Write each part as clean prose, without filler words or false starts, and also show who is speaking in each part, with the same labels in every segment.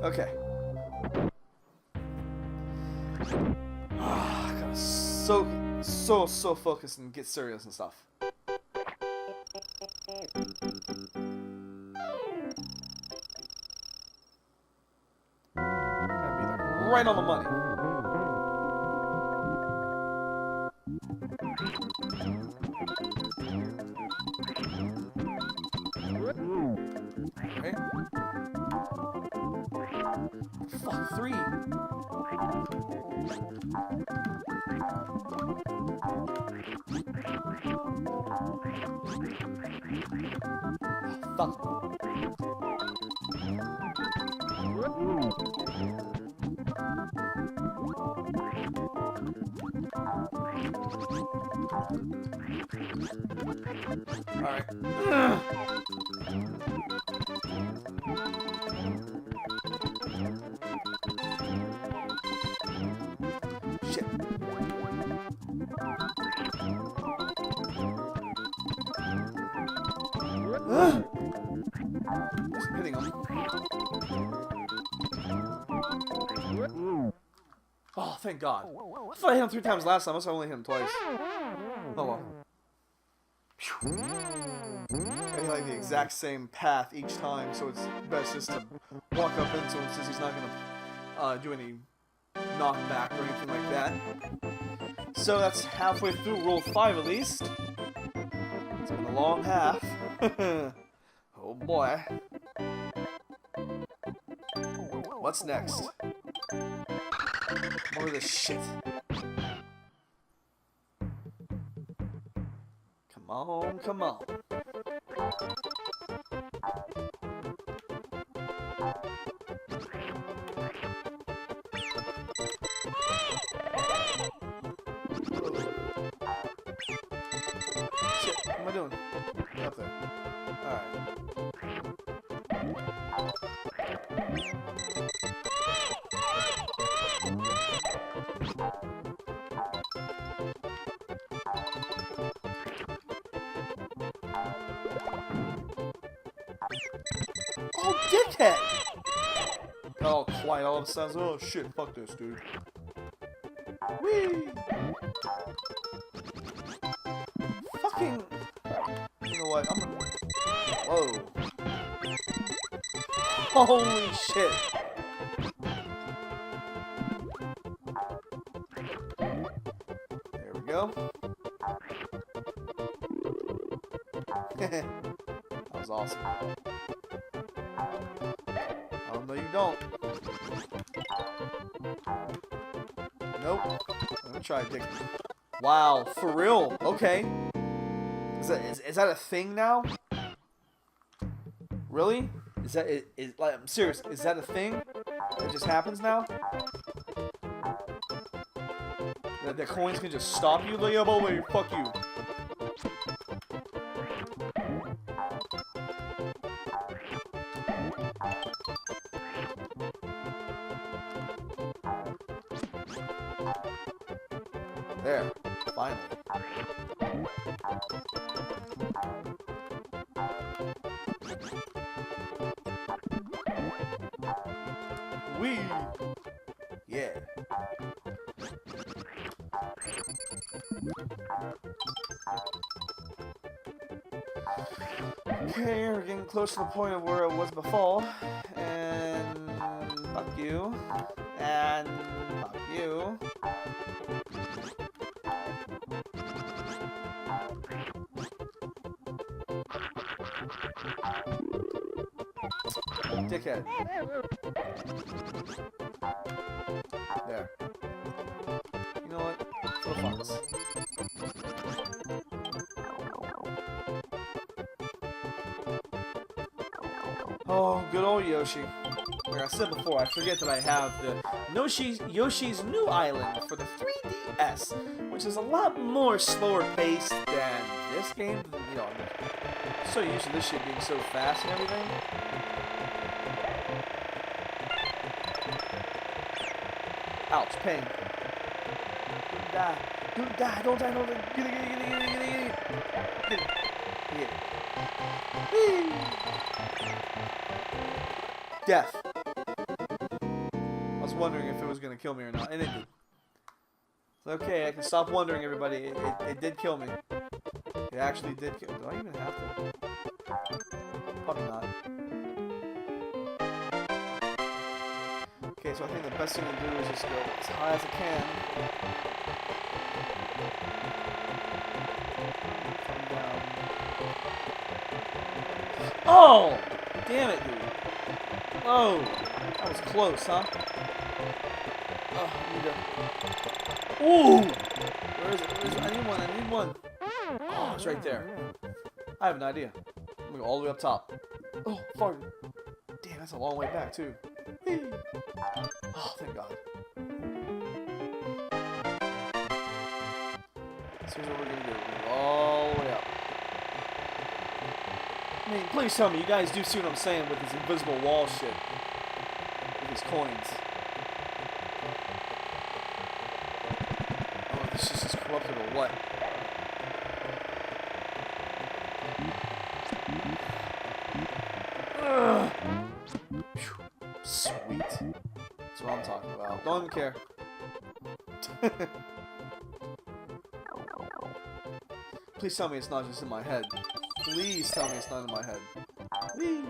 Speaker 1: Okay. Gotta so focused and get serious and stuff. Gotta be like right on the money. Okay. Fuck, 3. Fuck. Alright. Shit. Just hitting him. Oh, thank God. I thought I hit him 3 times last time. I must have only hit him twice. Oh well. Getting like the exact same path each time, so it's best just to walk up into him since he's not gonna do any knockback or anything like that. So that's halfway through World 5 at least. It's been a long half. Oh boy. What's next? More of this shit. Come on, come on. Shit, what am I doing? Up there. Alright. Oh, dickhead! Got all quiet all of a sudden. Oh shit, fuck this, dude. Whee! Fucking... You know what, I'm gonna... Whoa. Holy shit! There we go. That was awesome. Oh, no, you don't. Nope. I'm gonna try digging. Wow, for real? Okay. Is that a thing now? Really? Is that like, I'm serious? Is that a thing? That just happens now? That the coins can just stop you? Like, oh wait, fuck you. There, finally. Wee! Yeah. Okay, we're getting close to the point of where it was before. And fuck you. And fuck you. Dickhead. There. You know what? For the fucks. Oh, good old Yoshi. Like I said before, I forget that I have the Yoshi's New Island for the 3DS, which is a lot more slower paced than this game. You know, I'm so used to this shit being so fast and everything. Ouch, pain. Don't die. Don't die. Don't die. Don't die. Get it. Get it. Get it. Get it. Get it. Whee! Death. I was wondering if it was gonna kill me or not, and it did. Okay, I can stop wondering, everybody. It did kill me. It actually did kill me. Do I even have to? Probably not. Okay, so I think the best thing to do is just go as high as I can. Come down. Oh! Damn it, dude. Whoa! That was close, huh? Oh, I need to... Ooh! Where is it? Where is it? I need one. I need one. Oh, it's right there. I have an idea. I'm gonna go all the way up top. Oh, farted. Damn, that's a long way back, too. Whee! Oh, thank God. So here's what we're gonna do. We're gonna go all the way up. I mean, please tell me you guys do see what I'm saying with this invisible wall shit. With these coins. Oh, this is just corrupted or what? Ugh. Sweet. That's what I'm talking about. Don't even care. Please tell me it's not just in my head. Please tell me it's not in my head. Whee!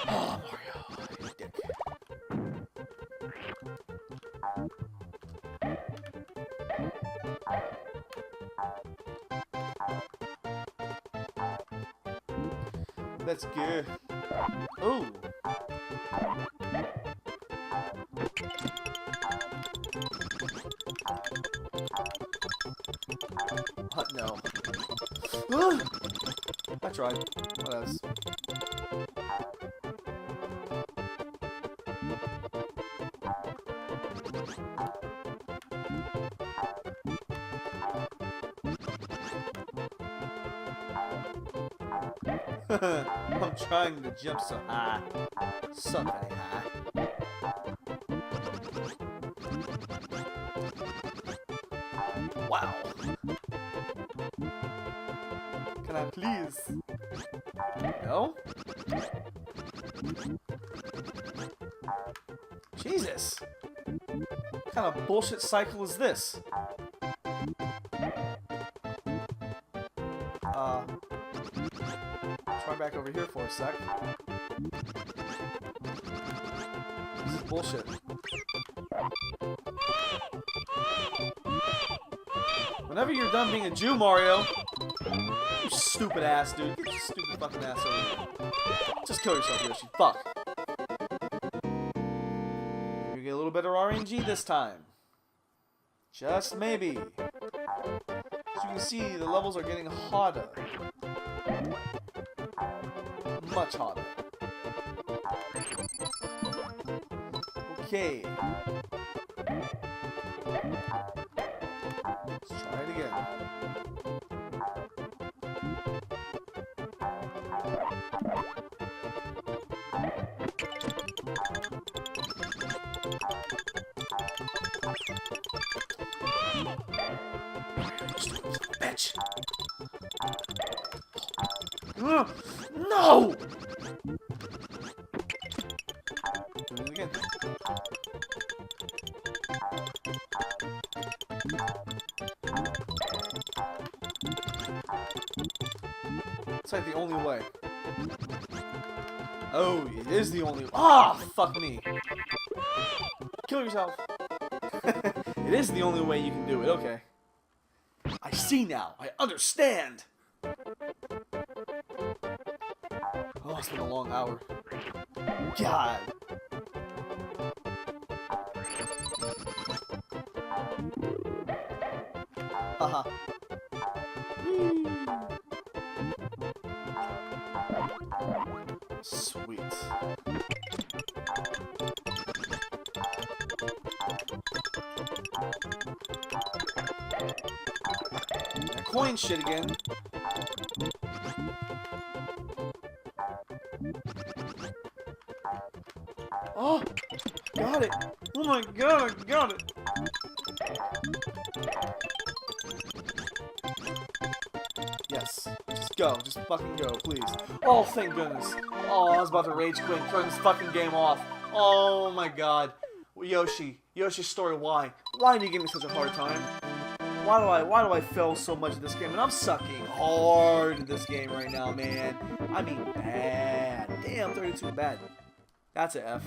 Speaker 1: Oh, Mario, you dick. That's good. Ooh. No. I tried. What else? I'm trying to jump so high. So very high. Wow. Can I please? No? Jesus! What kind of bullshit cycle is this? Try back over here for a sec. This is bullshit. Whenever you're done being a Jew, Mario, you stupid ass, dude. Get your stupid fucking ass over here. Just kill yourself, Yoshi. Fuck. Maybe get a little better RNG this time. Just maybe. As you can see, the levels are getting hotter. Much hotter. Okay. Let's try it again. Bitch! No! Do it again. It's like the only way. Oh, it is the only way. Ah, fuck me. Kill yourself. It is the only way you can do it. Okay. I see now. I understand. Oh, it's been a long hour. God. Haha. Sweet. That coin shit again. Oh, got it. Oh my god, I got it! Yes. Just go. Just fucking go, please. Oh, thank goodness. Oh, I was about to rage quit and turn this fucking game off. Oh my god. Yoshi. Yoshi's Story, why? Why do you give me such a hard time? Why do I fail so much at this game? And I'm sucking hard at this game right now, man. I mean bad. Damn, 32 bad. That's a F.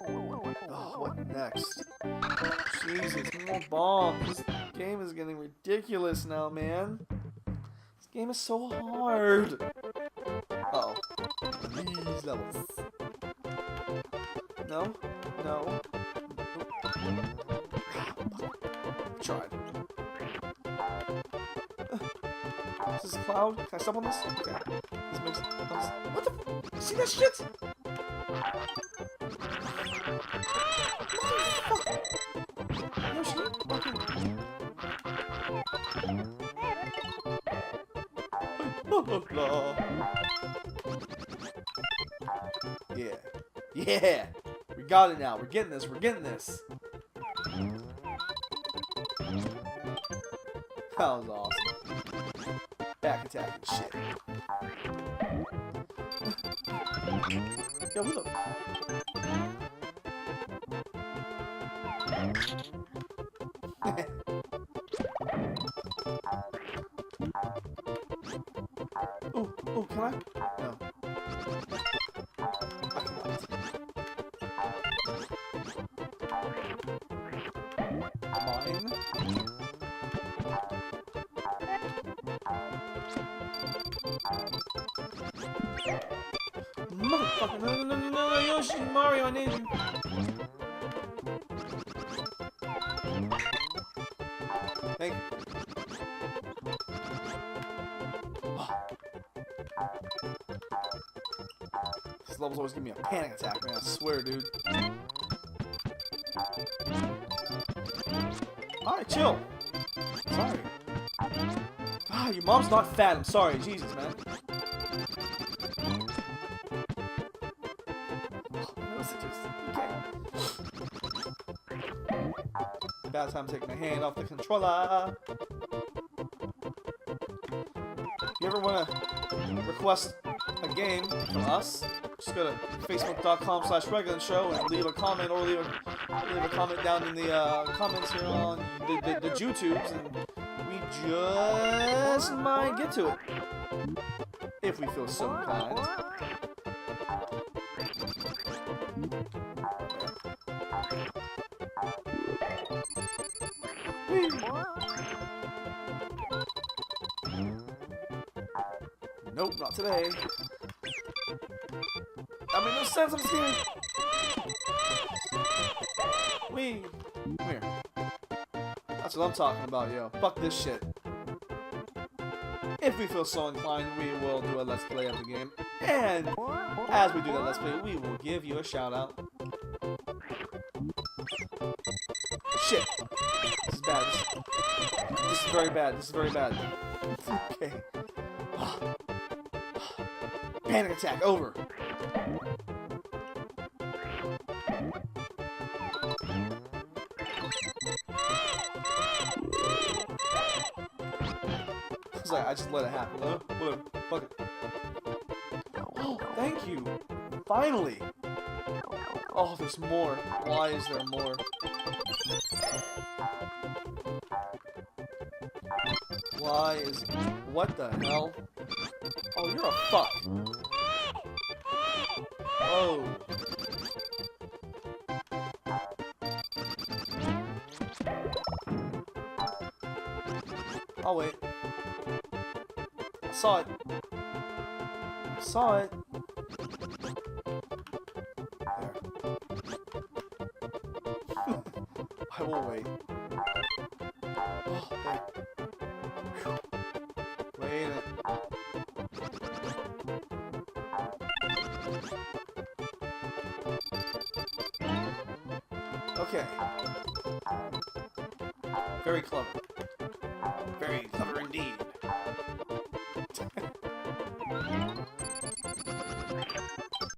Speaker 1: Oh, what next? Jesus, more bombs. This game is getting ridiculous now, man. This game is so hard. Uh-oh. These levels. No? No? Tried. Is this a cloud? Can I step on this? Okay. This makes... What the... See that shit? Yoshi, yeah. Yeah! We got it now. We're getting this. We're getting this. That was awesome. Back attack and shit. Yo, look. Oh, can I? No. I cannot. Mine? Motherfucker, no, Yoshi, Mario, I need you. Thank you. This level's always giving me a panic attack, man, I swear, dude. Alright, chill. Sorry. Ah, your mom's not fat, I'm sorry, Jesus, man. Bad time taking my hand off the controller. You ever want to request a game from us? Just go to facebook.com/REDGUNSHOW and leave a comment, or leave a comment down in the comments here on the YouTubes, and we just might get to it if we feel so inclined. Nope, not today. I mean, no sense, I'm scared. Wee. Come here. That's what I'm talking about, yo. Fuck this shit. If we feel so inclined, we will do a Let's Play of the game. And as we do that Let's Play, we will give you a shout out. Shit. This is bad. This is very bad. This is very bad. Okay. Panic attack, over. I just let it happen. Whatever. Fuck it. Oh, thank you. Finally. Oh, there's more. Why is there more? Why is... What the hell? Oh, you're a fuck. Oh. I'll wait. I saw it. I saw it. There. I will wait. Oh, wait. Wait a minute. Okay. Very clever.